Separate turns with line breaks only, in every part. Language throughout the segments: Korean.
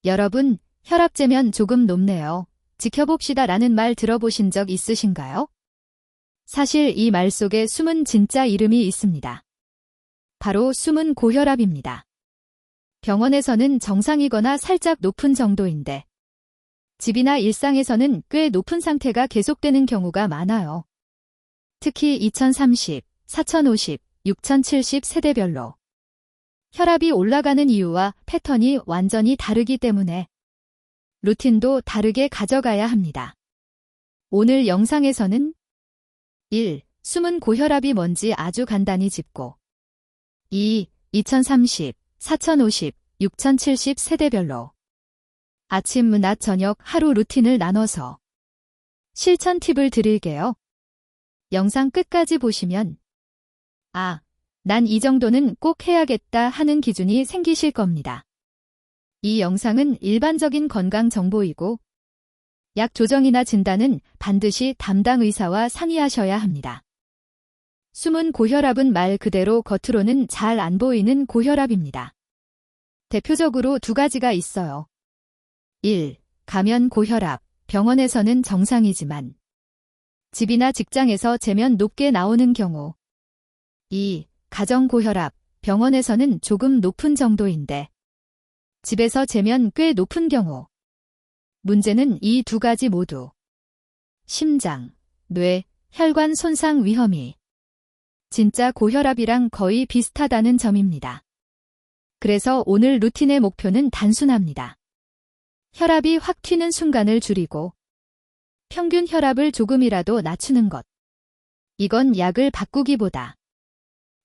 여러분, 혈압 재면 조금 높네요. 지켜봅시다 라는 말 들어보신 적 있으신가요? 사실 이 말 속에 숨은 진짜 이름이 있습니다. 바로 숨은 고혈압입니다. 병원에서는 정상이거나 살짝 높은 정도인데 집이나 일상에서는 꽤 높은 상태가 계속되는 경우가 많아요. 특히 2030, 4050, 6070 세대별로 혈압이 올라가는 이유와 패턴이 완전히 다르기 때문에 루틴도 다르게 가져가야 합니다. 오늘 영상에서는 1. 숨은 고혈압이 뭔지 아주 간단히 짚고 2. 2030, 4050, 6070 세대별로 아침, 낮, 저녁 하루 루틴을 나눠서 실천 팁을 드릴게요. 영상 끝까지 보시면 난 이 정도는 꼭 해야겠다 하는 기준이 생기실 겁니다. 이 영상은 일반적인 건강 정보이고 약 조정이나 진단은 반드시 담당 의사와 상의하셔야 합니다. 숨은 고혈압은 말 그대로 겉으로는 잘 안 보이는 고혈압입니다. 대표적으로 두 가지가 있어요. 1. 가면 고혈압, 병원에서는 정상이지만 집이나 직장에서 재면 높게 나오는 경우 2. 가정 고혈압, 병원에서는 조금 높은 정도인데 집에서 재면 꽤 높은 경우 문제는 이 두 가지 모두 심장, 뇌, 혈관 손상 위험이 진짜 고혈압이랑 거의 비슷하다는 점입니다. 그래서 오늘 루틴의 목표는 단순합니다. 혈압이 확 튀는 순간을 줄이고 평균 혈압을 조금이라도 낮추는 것. 이건 약을 바꾸기보다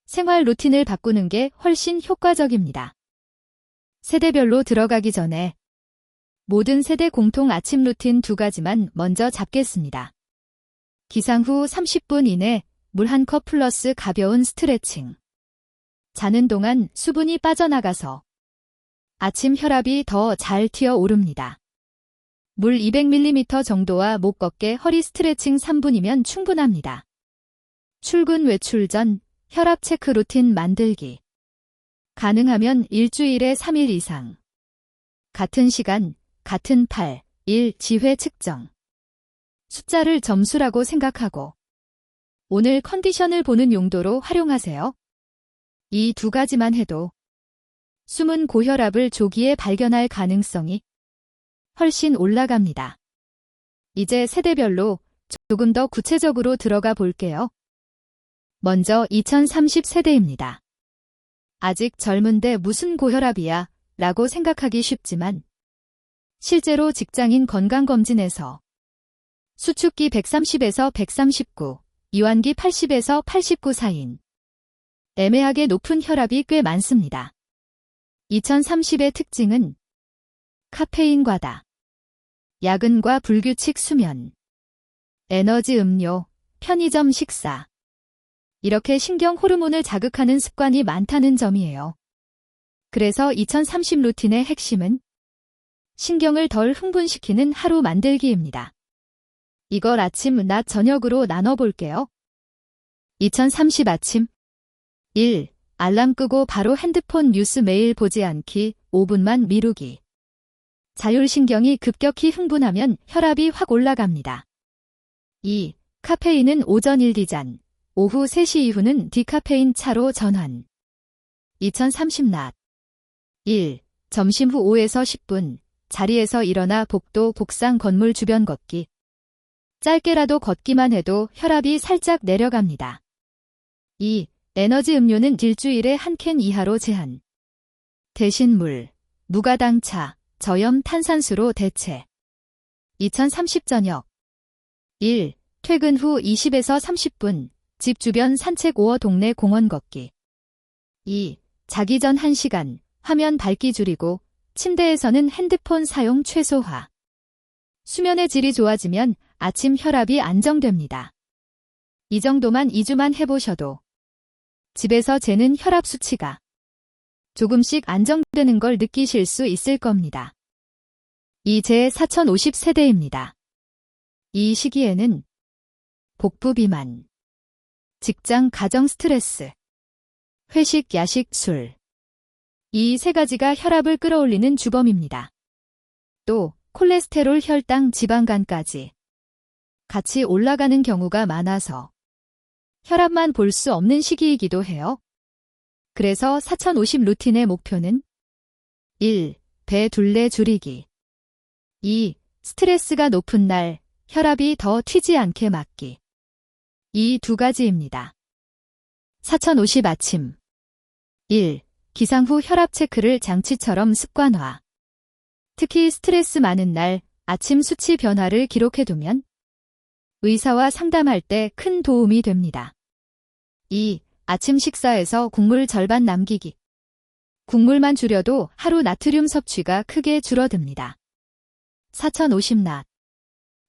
생활 루틴을 바꾸는 게 훨씬 효과적입니다. 세대별로 들어가기 전에 모든 세대 공통 아침 루틴 두 가지만 먼저 잡겠습니다. 기상 후 30분 이내 물 한 컵 플러스 가벼운 스트레칭. 자는 동안 수분이 빠져나가서 아침 혈압이 더 잘 튀어 오릅니다. 물 200ml 정도와 목 걷게 허리 스트레칭 3분이면 충분합니다. 출근 외출 전 혈압 체크 루틴 만들기. 가능하면 일주일에 3일 이상. 같은 시간, 같은 팔, 1, 지회 측정. 숫자를 점수라고 생각하고 오늘 컨디션을 보는 용도로 활용하세요. 이 두 가지만 해도 숨은 고혈압을 조기에 발견할 가능성이 훨씬 올라갑니다. 이제 세대별로 조금 더 구체적으로 들어가 볼게요. 먼저 2030 세대입니다. 아직 젊은데 무슨 고혈압이야 라고 생각하기 쉽지만 실제로 직장인 건강검진에서 수축기 130에서 139, 이완기 80에서 89 사이인 애매하게 높은 혈압이 꽤 많습니다. 2030의 특징은 카페인 과다, 야근과 불규칙 수면, 에너지 음료, 편의점 식사, 이렇게 신경 호르몬을 자극하는 습관이 많다는 점이에요. 그래서 2030 루틴의 핵심은 신경을 덜 흥분시키는 하루 만들기입니다. 이걸 아침, 낮, 저녁으로 나눠볼게요. 2030 아침 1. 알람 끄고 바로 핸드폰 뉴스 매일 보지 않기, 5분만 미루기. 자율신경이 급격히 흥분하면 혈압이 확 올라갑니다. 2. 카페인은 오전 1디잔, 오후 3시 이후는 디카페인 차로 전환. 2030 낮 1. 점심 후 5에서 10분, 자리에서 일어나 복도, 복상, 건물 주변 걷기. 짧게라도 걷기만 해도 혈압이 살짝 내려갑니다. 2. 에너지 음료는 일주일에 한 캔 이하로 제한. 대신 물, 무가당 차, 저염 탄산수로 대체. 2030 저녁 1. 퇴근 후 20에서 30분, 집 주변 산책 5어 동네 공원 걷기. 2. 자기 전 1시간, 화면 밝기 줄이고 침대에서는 핸드폰 사용 최소화. 수면의 질이 좋아지면 아침 혈압이 안정됩니다. 이 정도만 2주만 해보셔도 집에서 재는 혈압 수치가 조금씩 안정되는 걸 느끼실 수 있을 겁니다. 이제 4050 세대입니다. 이 시기에는 복부 비만, 직장 가정 스트레스, 회식, 야식, 술. 이 세 가지가 혈압을 끌어올리는 주범입니다. 또 콜레스테롤, 혈당, 지방간까지 같이 올라가는 경우가 많아서 혈압만 볼 수 없는 시기이기도 해요. 그래서 4050 루틴의 목표는 1. 배 둘레 줄이기. 2. 스트레스가 높은 날 혈압이 더 튀지 않게 막기. 이 두 가지입니다. 4050 아침 1. 기상 후 혈압 체크를 장치처럼 습관화. 특히 스트레스 많은 날 아침 수치 변화를 기록해두면 의사와 상담할 때 큰 도움이 됩니다. 2. 아침 식사에서 국물 절반 남기기. 국물만 줄여도 하루 나트륨 섭취가 크게 줄어듭니다. 4050 낮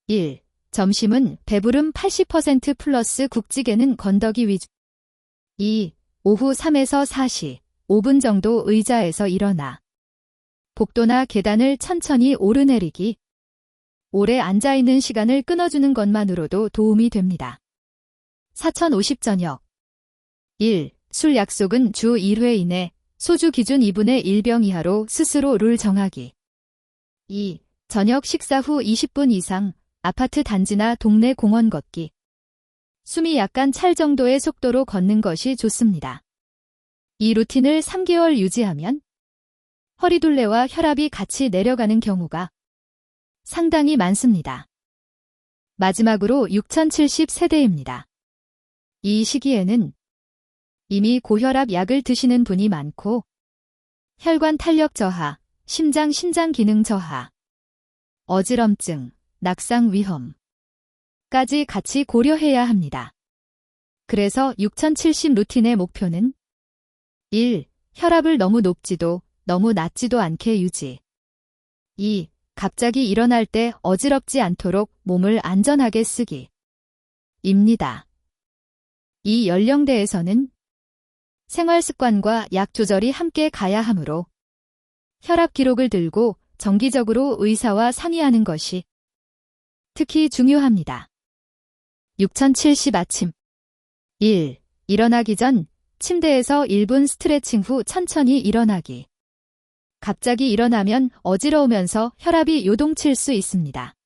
1. 점심은 배부름 80% 플러스 국찌개는 건더기 위주. 2. 오후 3에서 4시 5분 정도 의자에서 일어나 복도나 계단을 천천히 오르내리기. 오래 앉아있는 시간을 끊어주는 것만으로도 도움이 됩니다. 4050 저녁 1. 술 약속은 주 1회 이내 소주 기준 2분의 1병 이하로 스스로 룰 정하기. 2. 저녁 식사 후 20분 이상 아파트 단지나 동네 공원 걷기. 숨이 약간 찰 정도의 속도로 걷는 것이 좋습니다. 이 루틴을 3개월 유지하면 허리둘레와 혈압이 같이 내려가는 경우가 상당히 많습니다. 마지막으로 6070 세대입니다. 이 시기에는 이미 고혈압 약을 드시는 분이 많고 혈관 탄력 저하, 심장 기능 저하, 어지럼증, 낙상 위험까지 같이 고려해야 합니다. 그래서 6070 루틴의 목표는 1. 혈압을 너무 높지도 너무 낮지도 않게 유지. 2. 갑자기 일어날 때 어지럽지 않도록 몸을 안전하게 쓰기. 입니다. 이 연령대에서는 생활습관과 약 조절이 함께 가야 하므로 혈압 기록을 들고 정기적으로 의사와 상의하는 것이 특히 중요합니다. 6070 아침 1. 일어나기 전 침대에서 1분 스트레칭 후 천천히 일어나기. 갑자기 일어나면 어지러우면서 혈압이 요동칠 수 있습니다.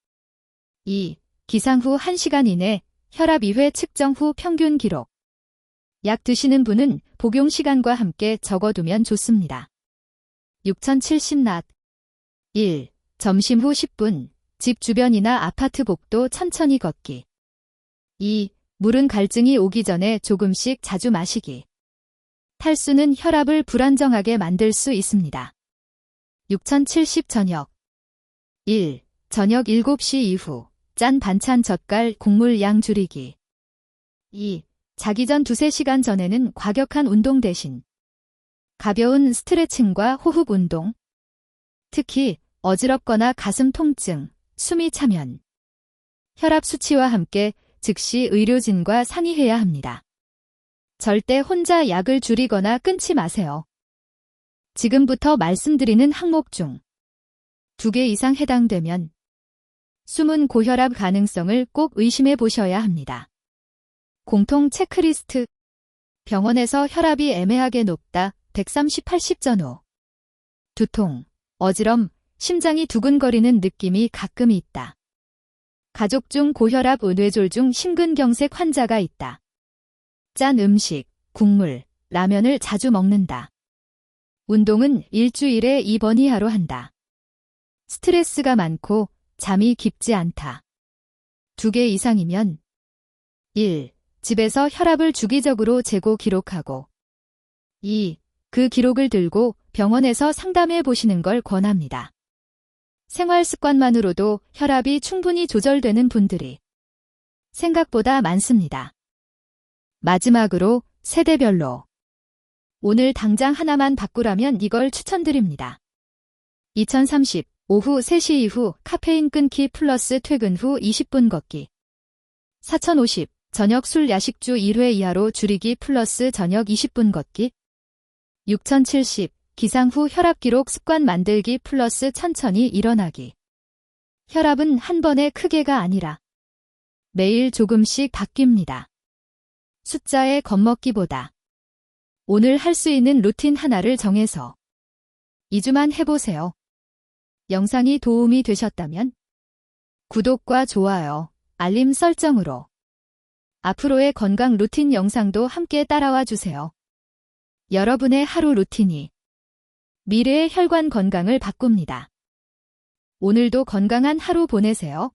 2. 기상 후 1시간 이내 혈압 2회 측정 후 평균 기록. 약 드시는 분은 복용 시간과 함께 적어두면 좋습니다. 6070 낮 1. 점심 후 10분 집 주변이나 아파트 복도 천천히 걷기. 2. 물은 갈증이 오기 전에 조금씩 자주 마시기. 탈수는 혈압을 불안정하게 만들 수 있습니다. 6070 저녁 1. 저녁 7시 이후 짠 반찬 젓갈 국물 양 줄이기. 2. 자기 전 2-3시간 전에는 과격한 운동 대신 가벼운 스트레칭과 호흡 운동, 특히 어지럽거나 가슴 통증, 숨이 차면 혈압 수치와 함께 즉시 의료진과 상의해야 합니다. 절대 혼자 약을 줄이거나 끊지 마세요. 지금부터 말씀드리는 항목 중 2개 이상 해당되면 숨은 고혈압 가능성을 꼭 의심해 보셔야 합니다. 공통 체크리스트. 병원에서 혈압이 애매하게 높다. 130/80 전후. 두통, 어지럼, 심장이 두근거리는 느낌이 가끔 있다. 가족 중 고혈압, 뇌졸중, 심근경색 환자가 있다. 짠 음식, 국물, 라면을 자주 먹는다. 운동은 일주일에 2번 이하로 한다. 스트레스가 많고 잠이 깊지 않다. 2개 이상이면 1. 집에서 혈압을 주기적으로 재고 기록하고 2. 그 기록을 들고 병원에서 상담해 보시는 걸 권합니다. 생활 습관만으로도 혈압이 충분히 조절되는 분들이 생각보다 많습니다. 마지막으로 세대별로 오늘 당장 하나만 바꾸라면 이걸 추천드립니다. 2030 오후 3시 이후 카페인 끊기 플러스 퇴근 후 20분 걷기. 4050 저녁 술 야식주 1회 이하로 줄이기 플러스 저녁 20분 걷기. 6070 기상 후 혈압 기록 습관 만들기 플러스 천천히 일어나기. 혈압은 한 번에 크게가 아니라 매일 조금씩 바뀝니다. 숫자에 겁먹기보다 오늘 할 수 있는 루틴 하나를 정해서 2주만 해보세요. 영상이 도움이 되셨다면 구독과 좋아요, 알림 설정으로 앞으로의 건강 루틴 영상도 함께 따라와 주세요. 여러분의 하루 루틴이 미래의 혈관 건강을 바꿉니다. 오늘도 건강한 하루 보내세요.